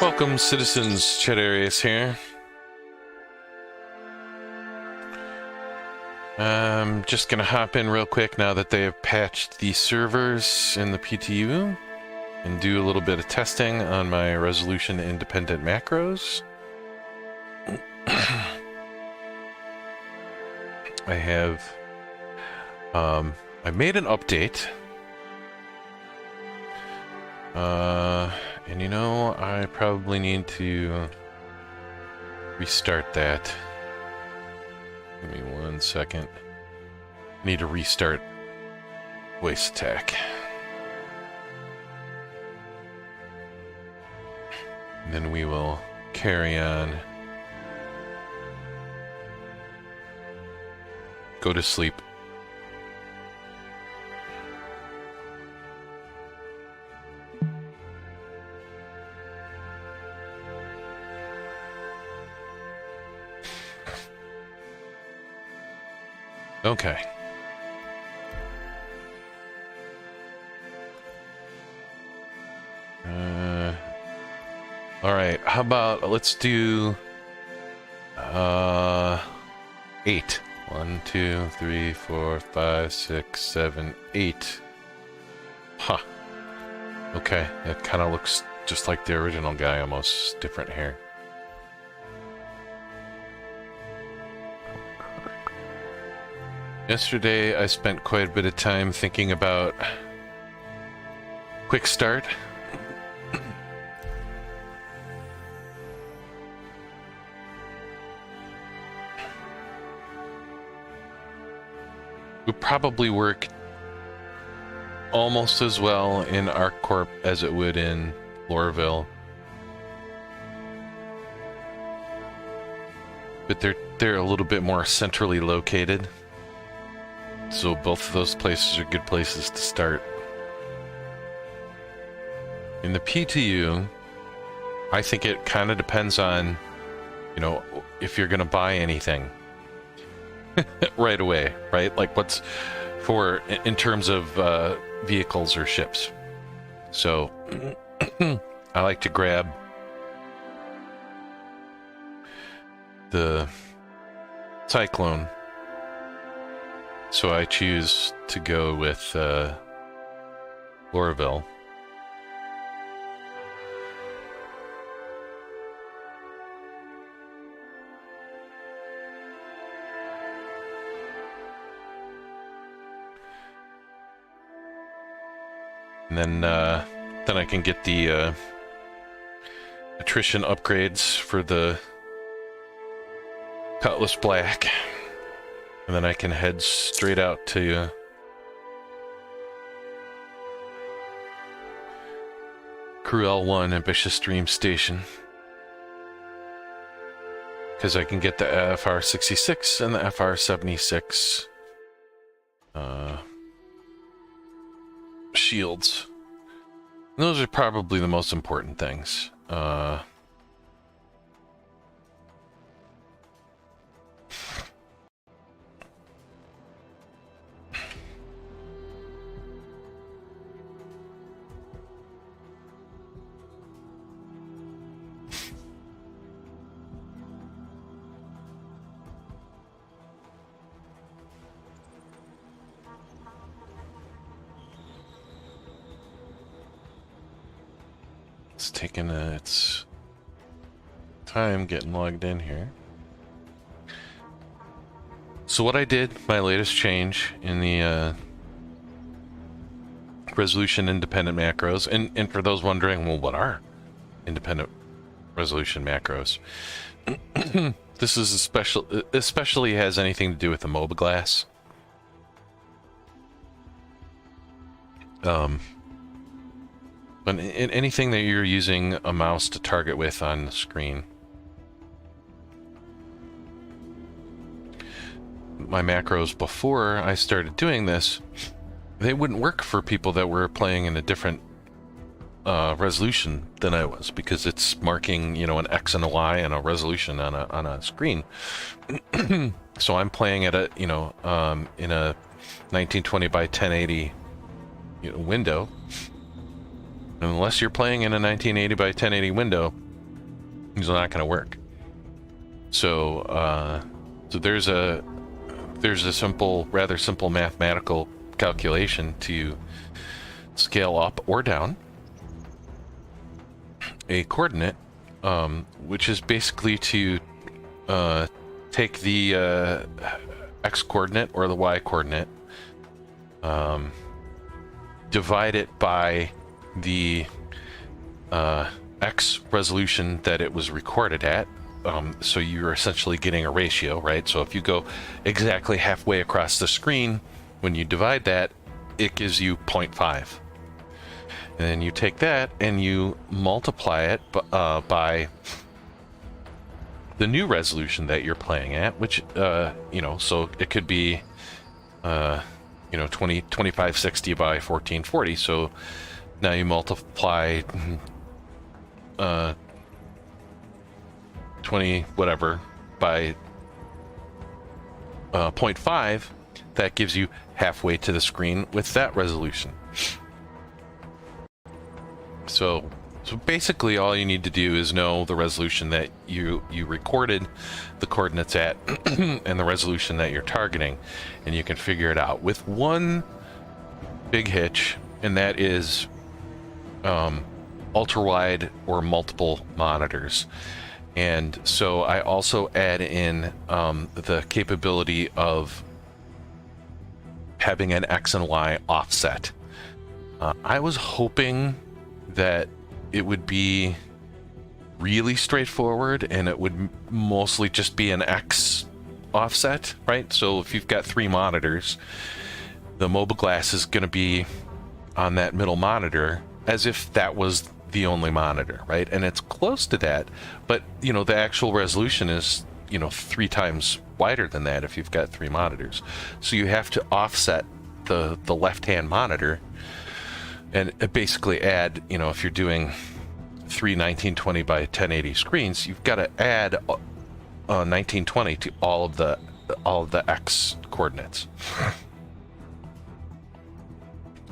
Welcome, citizens. Chet Arias here. I'm just gonna hop in real quick now that they have patched the servers in the PTU and do a little bit of testing on my resolution independent macros. I have I made an update. And you know, I probably need to restart that. Give me 1 second. Need to restart VoiceAttack. And then we will carry on. Go to sleep. Okay. All right. How about let's do 8. 1, 2, 3, 4, 5, 6, 7, 8. Huh. Okay. It kind of looks just like the original guy, almost different hair. Yesterday, I spent quite a bit of time thinking about quick start. Would probably work almost as well in ArcCorp as it would in Lorville. But they're a little bit more centrally located. So both of those places are good places to start. In the PTU, I think it kind of depends on, you know, if you're going to buy anything right away, right? Like what's for in terms of vehicles or ships. So I like to grab the Cyclone. So I choose to go with Lorville. And then I can get the attrition upgrades for the Cutlass Black. And then I can head straight out to Crew L1 Ambitious Dream Station. Because I can get the FR66 and the FR76 shields. And those are probably the most important things. It's taking its time getting logged in here. So what I did, my latest change in the resolution independent macros, and for those wondering, well, what are independent resolution macros? This is especially has anything to do with the MOBA glass. But in anything that you're using a mouse to target with on the screen. My macros before I started doing this, they wouldn't work for people that were playing in a different resolution than I was, because it's marking, you know, an X and a Y and a resolution on a screen. So I'm playing at a, you know, in a 1920 by 1080 window. Unless you're playing in a 1980 by 1080 window, It's not going to work. So, so there's a rather simple mathematical calculation to scale up or down a coordinate, which is basically to take the x coordinate or the y coordinate, divide it by the x resolution that it was recorded at. So you're essentially getting a ratio, right? So if you go exactly halfway across the screen, when you divide that, it gives you 0.5. And then you take that and you multiply it by the new resolution that you're playing at, which, you know, so it could be, you know, 2560 by 1440. So now you multiply 20 whatever by 0.5. That gives you halfway to the screen with that resolution. So basically all you need to do is know the resolution that you recorded the coordinates at and the resolution that you're targeting, and you can figure it out with one big hitch, and that is ultra wide or multiple monitors. And so I also add in the capability of having an X and Y offset. I was hoping that it would be really straightforward and it would mostly just be an X offset, right? So if you've got 3 monitors, the mobile glass is going to be on that middle monitor as if that was the only monitor, right? And it's close to that, but you know, the actual resolution is, you know, 3 times wider than that if you've got 3 monitors. So you have to offset the left-hand monitor and basically add, you know, if you're doing 3 1920 by 1080 screens, you've got to add 1920 to all of the X coordinates.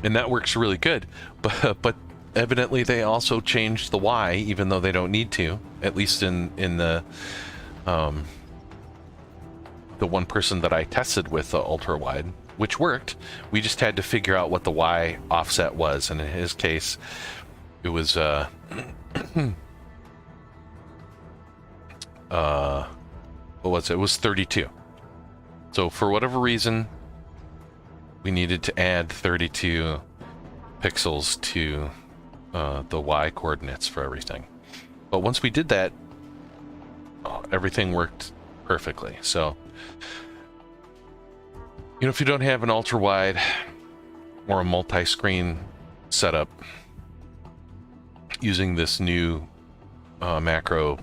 And that works really good, but evidently they also changed the Y, even though they don't need to, at least in the one person that I tested with the ultra wide, which worked. We just had to figure out what the Y offset was, and in his case it was what was it? It was 32. So for whatever reason we needed to add 32 pixels to the Y coordinates for everything. But once we did that, everything worked perfectly. So, you know, if you don't have an ultra wide or a multi-screen setup, using this new macro,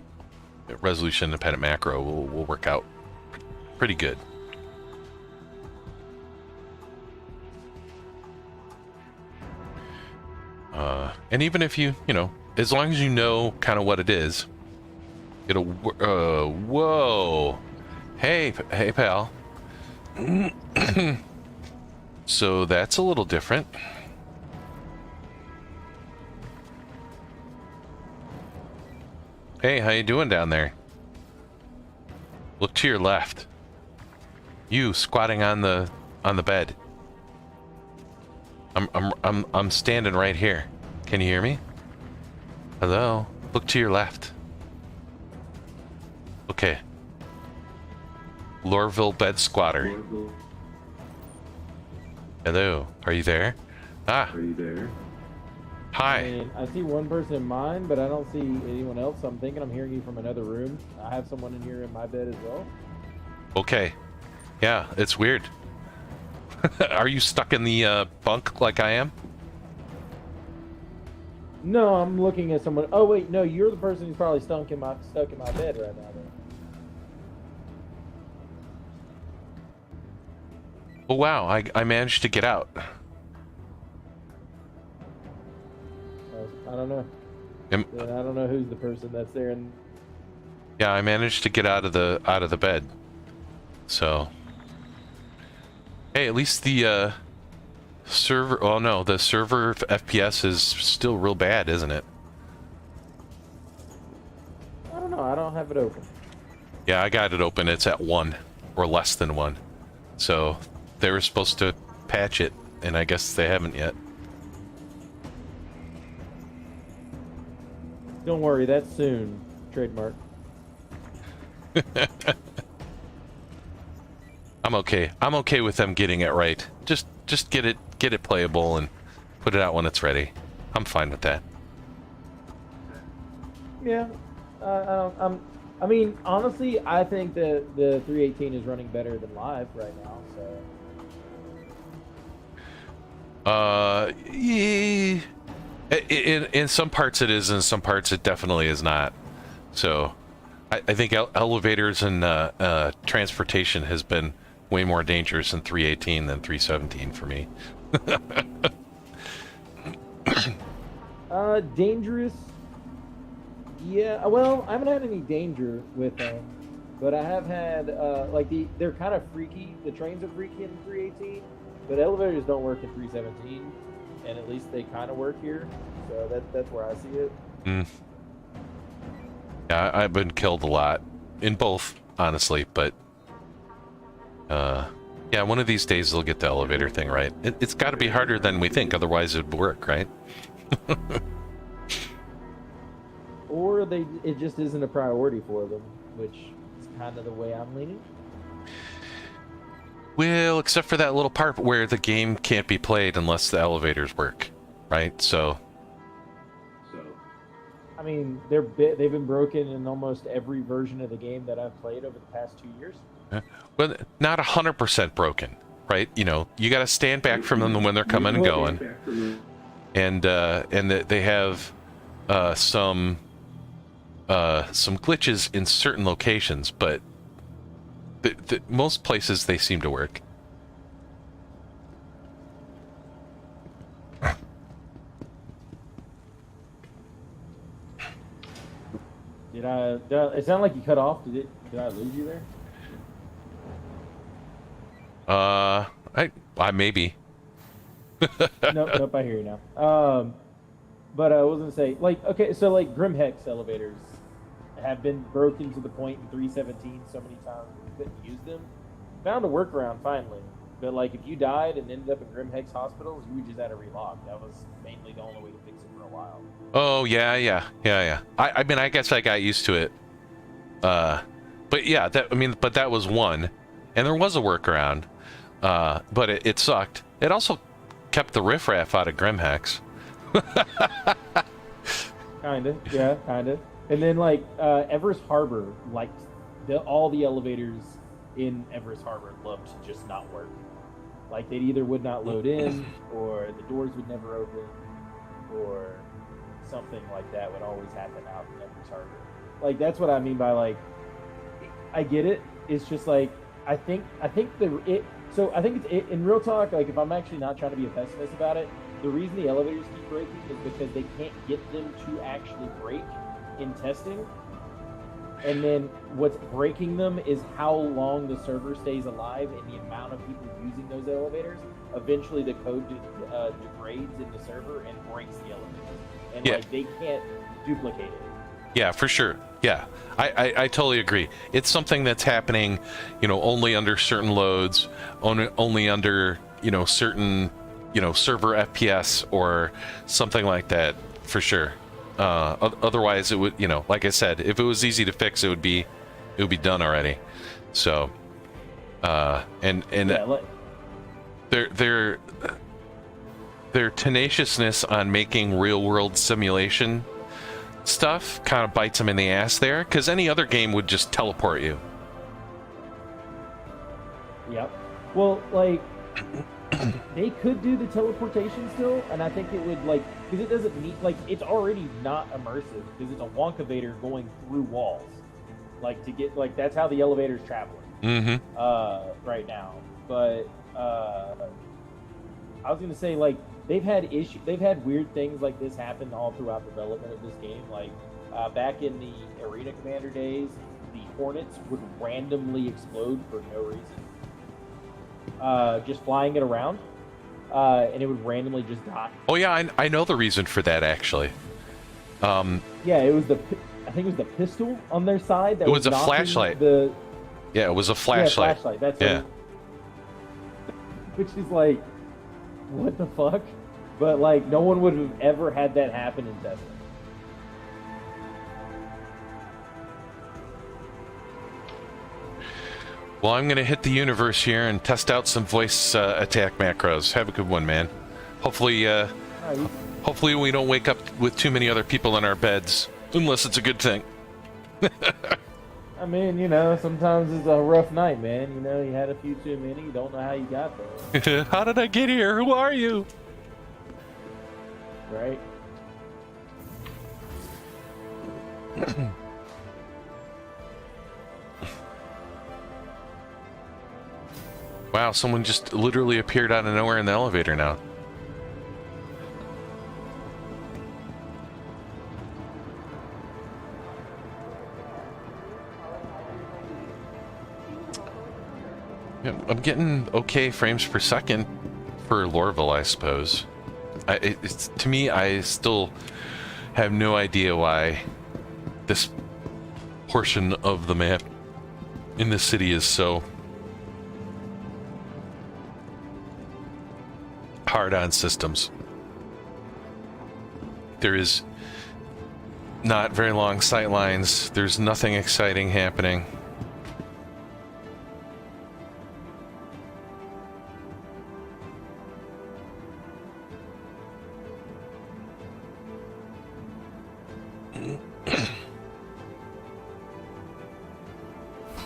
resolution independent macro, will work out pretty good. And even if you know, as long as you know kind of what it is, it'll, whoa, hey pal. So that's a little different. Hey, how you doing down there? Look to your left. You squatting on the bed. I'm standing right here. Can you hear me? Hello? Look to your left. Okay. Lorville bed squatter. Hello. Are you there? Ah. Are you there? Hi. I mean, I see one person in mine, but I don't see anyone else, so I'm thinking I'm hearing you from another room. I have someone in here in my bed as well. Okay. Yeah, it's weird. Are you stuck in the bunk like I am? No, I'm looking at someone. Oh wait, no, you're the person who's probably stuck in my bed right now. Then. Oh wow, I managed to get out. I don't know. I don't know who's the person that's there. And yeah, I managed to get out of the bed. So, hey, at least the server. Oh no, the server FPS is still real bad, isn't it? I don't have it open. Yeah, I got it open. It's at 1 or less than 1. So they were supposed to patch it, and I guess they haven't yet. Don't worry, that's soon. Trademark. I'm okay. I'm okay with them getting it right. Just get it playable and put it out when it's ready. I'm fine with that. Yeah. I mean, honestly, I think that the 318 is running better than live right now. So. Yeah. In some parts it is, in some parts it definitely is not. So, I think elevators and transportation has been way more dangerous in 318 than 317 for me. Dangerous. Yeah, well, I haven't had any danger with them, but I have had like they're kind of freaky. The trains are freaky in 318, but elevators don't work in 317, and at least they kind of work here. So that's where I see it. Yeah, I've been killed a lot in both, honestly, but yeah, one of these days they'll get the elevator thing right. It's got to be harder than we think, otherwise it'd work, right? Or it just isn't a priority for them, which is kind of the way I'm leaning. Well, except for that little part where the game can't be played unless the elevators work, right? So I mean, they've been broken in almost every version of the game that I've played over the past 2 years. Well, not 100% broken, right? You know, you got to stand back from them when they're coming and going, and they have some glitches in certain locations, but most places they seem to work. Did I? It sounded like you cut off. Did I lose you there? I maybe. Nope, I hear you now. But I was gonna say, like, okay, so like Grimhex elevators have been broken to the point in 317 so many times we couldn't use them. Found a workaround finally, but like if you died and ended up in Grimhex hospitals, you would just had to relock. That was mainly the only way to fix it for a while. Oh yeah. I mean, I guess I got used to it. But yeah, but that was one, and there was a workaround. But it sucked. It also kept the riffraff out of Grimhex. Kinda. And then like Everest Harbor, like all the elevators in Everest Harbor loved to just not work. Like they either would not load in, or the doors would never open, or something like that would always happen out in Everest Harbor. Like that's what I mean by like, I get it. It's just like I think it's in real talk. Like if I'm actually not trying to be a pessimist about it, the reason the elevators keep breaking is because they can't get them to actually break in testing. And then what's breaking them is how long the server stays alive and the amount of people using those elevators. Eventually the code degrades in the server and breaks the elevators. And like they can't duplicate it. Yeah, for sure. Yeah, I totally agree. It's something that's happening, only under certain loads, only under, certain, server FPS or something like that, for sure. Otherwise, it would, like I said, if it was easy to fix, it would be done already. So, their tenaciousness on making real world simulation stuff kind of bites them in the ass there, because any other game would just teleport you. Yep. Well, like they could do the teleportation still, and I think it would because it doesn't need it's already not immersive because it's a Wonkavator going through walls, to get that's how the elevator's traveling. Right now. But I was gonna say they've had weird things like this happen all throughout the development of this game. Back in the Arena Commander days, the Hornets would randomly explode for no reason. Just flying it around, and it would randomly just die. Oh yeah, I know the reason for that actually. Yeah, it was I think think it was the pistol on their side that It was a knocking flashlight. The Yeah, it was a yeah, flashlight. flashlight. That's Yeah. which is like, what the fuck? But like, no one would have ever had that happen in Tesla. Well, I'm going to hit the universe here and test out some voice attack macros. Have a good one, man. Hopefully, hopefully we don't wake up with too many other people in our beds, unless it's a good thing. I mean, you know, sometimes it's a rough night, man. You know, you had a few too many. You don't know how you got there. How did I get here? Who are you? Right? Wow, someone just literally appeared out of nowhere in the elevator now. Yeah, I'm getting okay frames per second for Lorville, I suppose. It's to me, I still have no idea why this portion of the map in the city is so hard on systems. There is not very long sight lines. There's nothing exciting happening.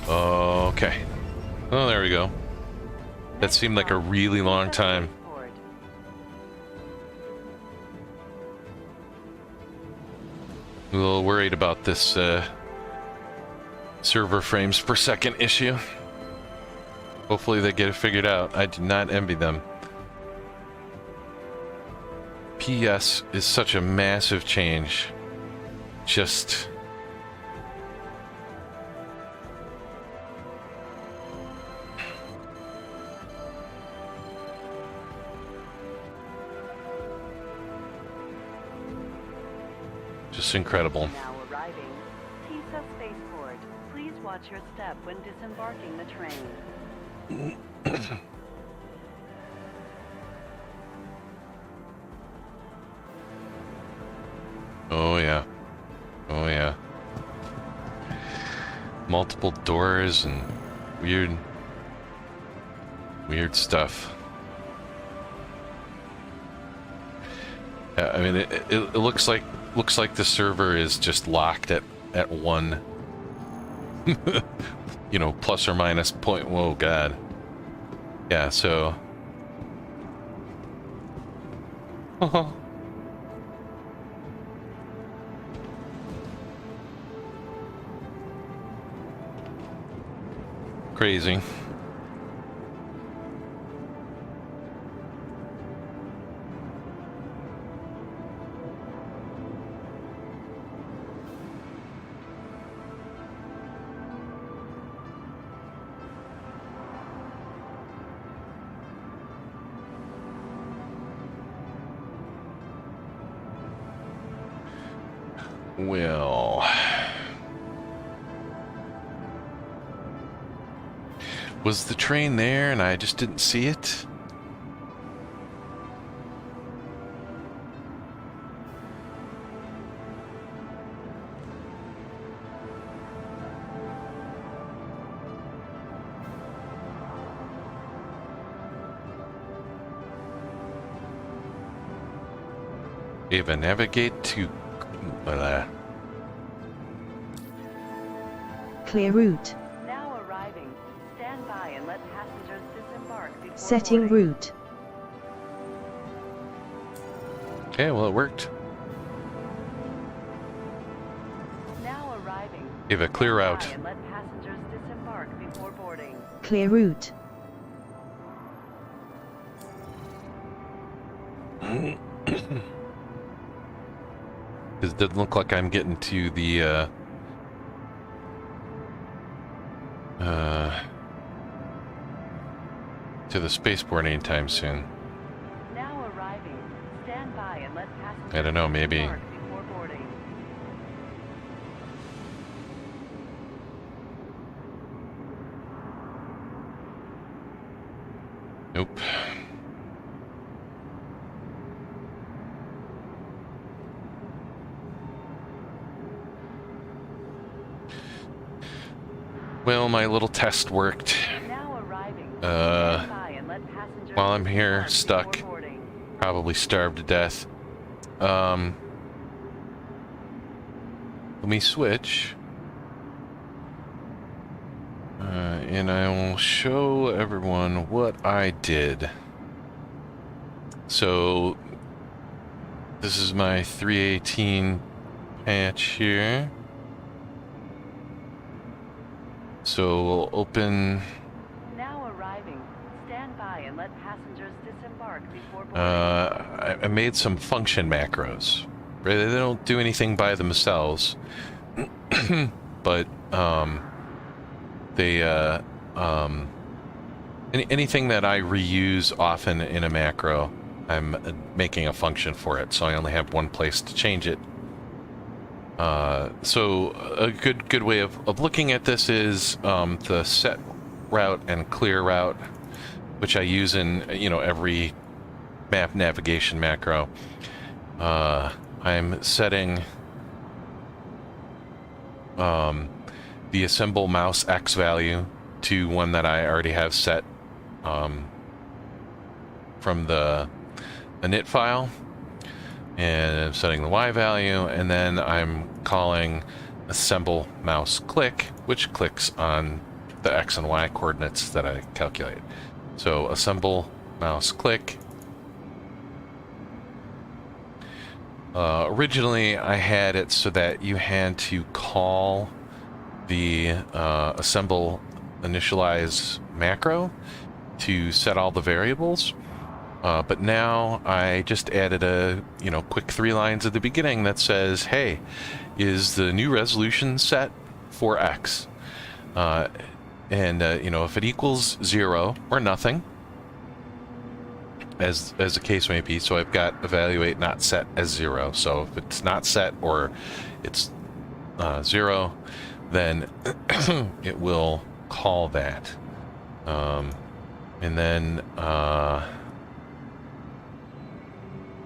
Okay. Oh, there we go. That seemed like a really long time. A little worried about this server frames per second issue. Hopefully they get it figured out. I do not envy them. PS is such a massive change. Just... just incredible. Now arriving, TISA spaceport. Please watch your step when disembarking the train. Oh yeah. Oh yeah. Multiple doors and weird stuff. I mean, it looks like the server is just locked at one. You know, plus or minus point. Whoa, God. Yeah. So. Crazy. Well, was the train there and I just didn't see it? Ava, navigate to... Clear route. Now arriving. Stand by and let passengers disembark before Setting boarding. route. Okay, well, it worked. Now arriving. Ava, clear Stand out. by and let passengers disembark before boarding. Clear route. It doesn't look like I'm getting to the, to the spaceport anytime soon. Now arriving. Stand by and let passengers I don't know, maybe. disembark before boarding. Well, my little test worked. Now arriving. Uh, Stand by and let passengers while I'm here, disembark stuck, before boarding. probably starved to death. Let me switch. And I will show everyone what I did. So, this is my 318 patch here. So we'll open. Now arriving. Stand by and let passengers disembark before boarding. I made some function macros. Right? They don't do anything by themselves, but anything that I reuse often in a macro, I'm making a function for it. So I only have one place to change it. So a good way of looking at this is the set route and clear route, which I use in every map navigation macro. I'm setting the assemble mouse X value to one that I already have set from the init file, and I'm setting the Y value, and then I'm calling assemble mouse click, which clicks on the X and Y coordinates that I calculate. So assemble mouse click. Originally, I had it so that you had to call the assemble initialize macro to set all the variables. But now I just added a quick 3 lines at the beginning that says, hey, is the new resolution set for X? If it equals 0 or nothing, as the case may be, so I've got evaluate not set as 0. So if it's not set or it's 0, then it will call that. And then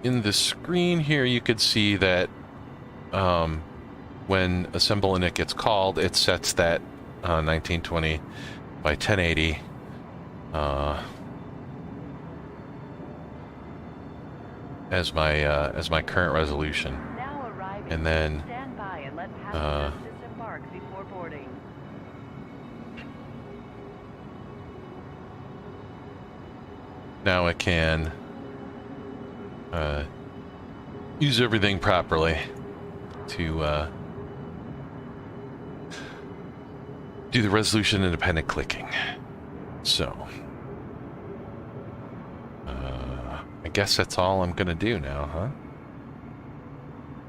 in the screen here, you could see that when assemble init gets called, it sets that 1920 by 1080 as my current resolution. Now arriving. And then Stand by and let passengers disembark before boarding. now I can use everything properly to do the resolution independent clicking. So I guess that's all I'm gonna do now, huh?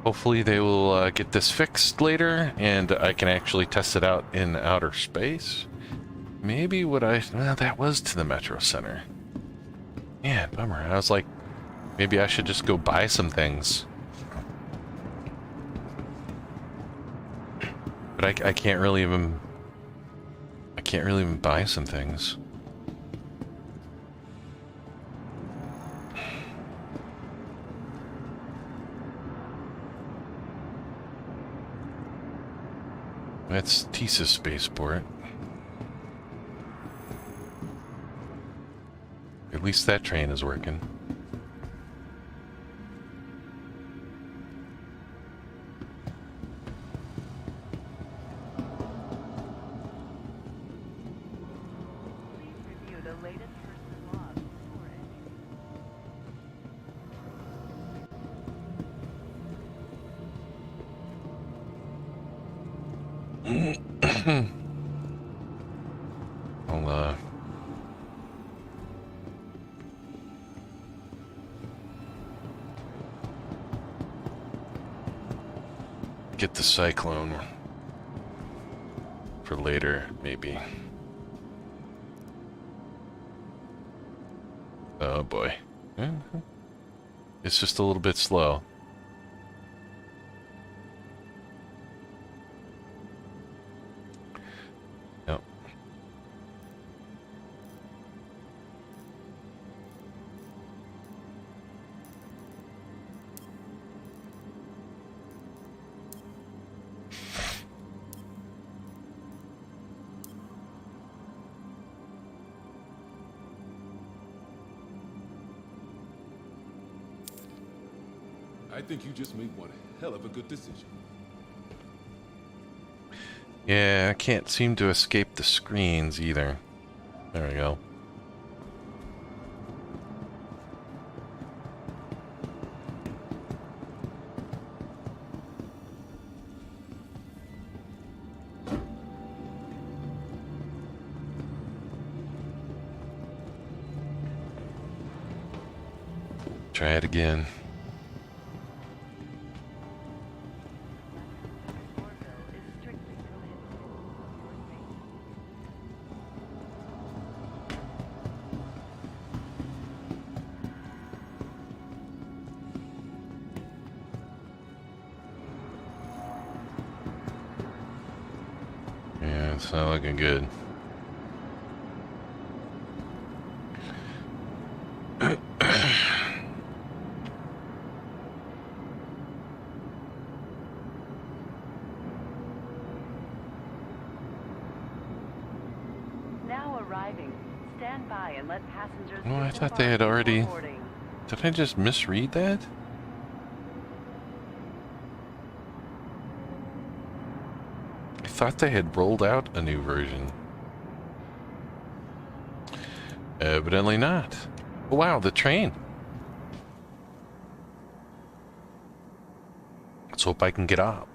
Hopefully they will get this fixed later and I can actually test it out in outer space. Maybe well, that was to the Metro Center. Man, bummer. I was like, maybe I should just go buy some things. But I can't really even buy some things. That's TISA Spaceport. At least that train is working. Please review the latest person log before ending. I'll get the Cyclone for later, maybe. Oh boy. It's just a little bit slow. Yep. I think you just made one hell of a good decision. Yeah, I can't seem to escape the screens either. There we go. Try it again. Is strictly prohibited. Yeah, it's not looking good. Now arriving. Stand by and let passengers Oh, I thought disembark they had before already... boarding. Did I just misread that? I thought they had rolled out a new version. Evidently not. Oh, wow, the train. Let's hope I can get up.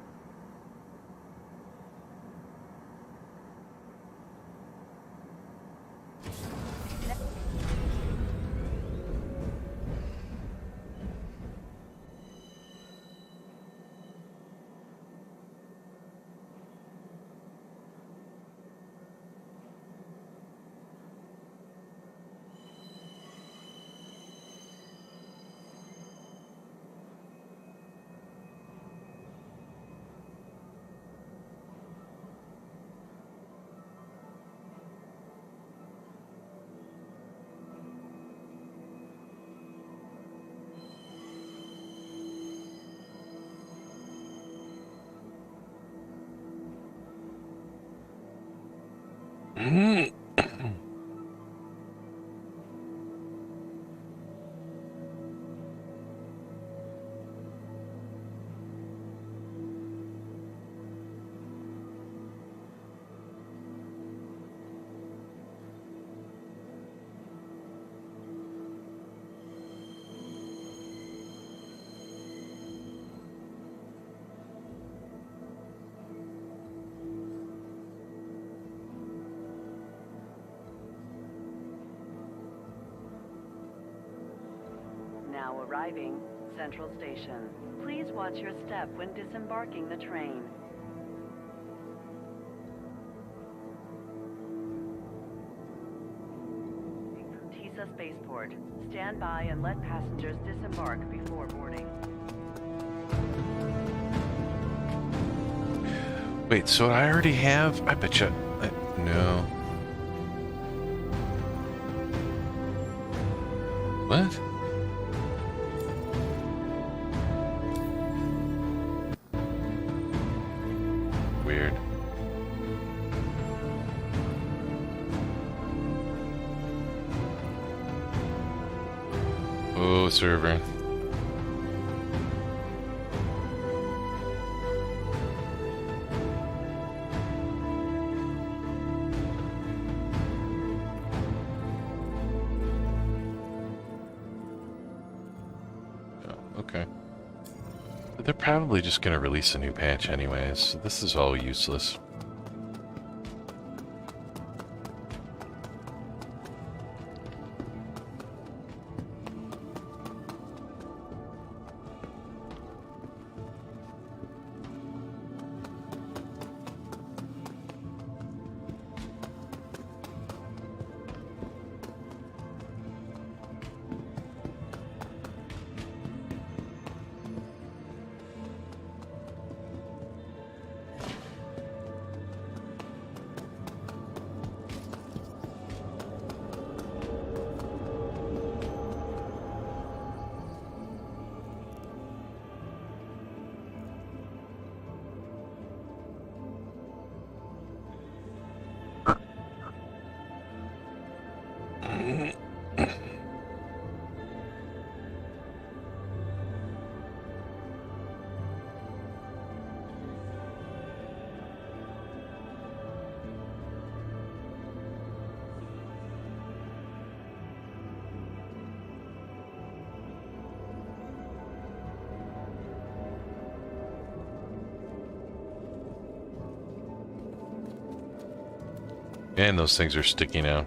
Now arriving. Central Station. Please watch your step when disembarking the train. From TISA Spaceport. Stand by and let passengers disembark before boarding. Wait, so I already have... I bet you... no. What? Weird. Oh, server. Okay. But they're probably just going to release a new patch anyways, so this is all useless. And those things are sticky now.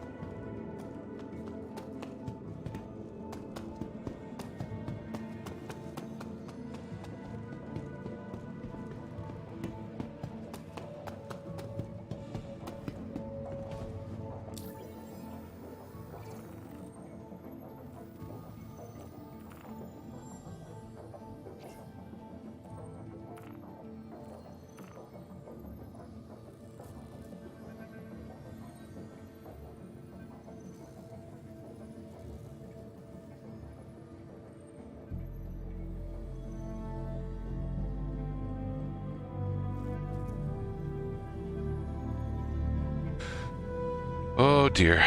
Oh dear.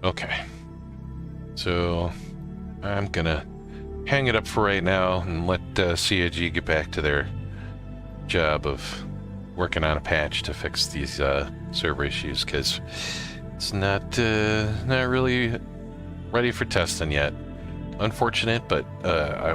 Okay. So I'm gonna hang it up for right now and let CIG get back to their job of working on a patch to fix these server issues, because it's not really ready for testing yet. Unfortunate, but I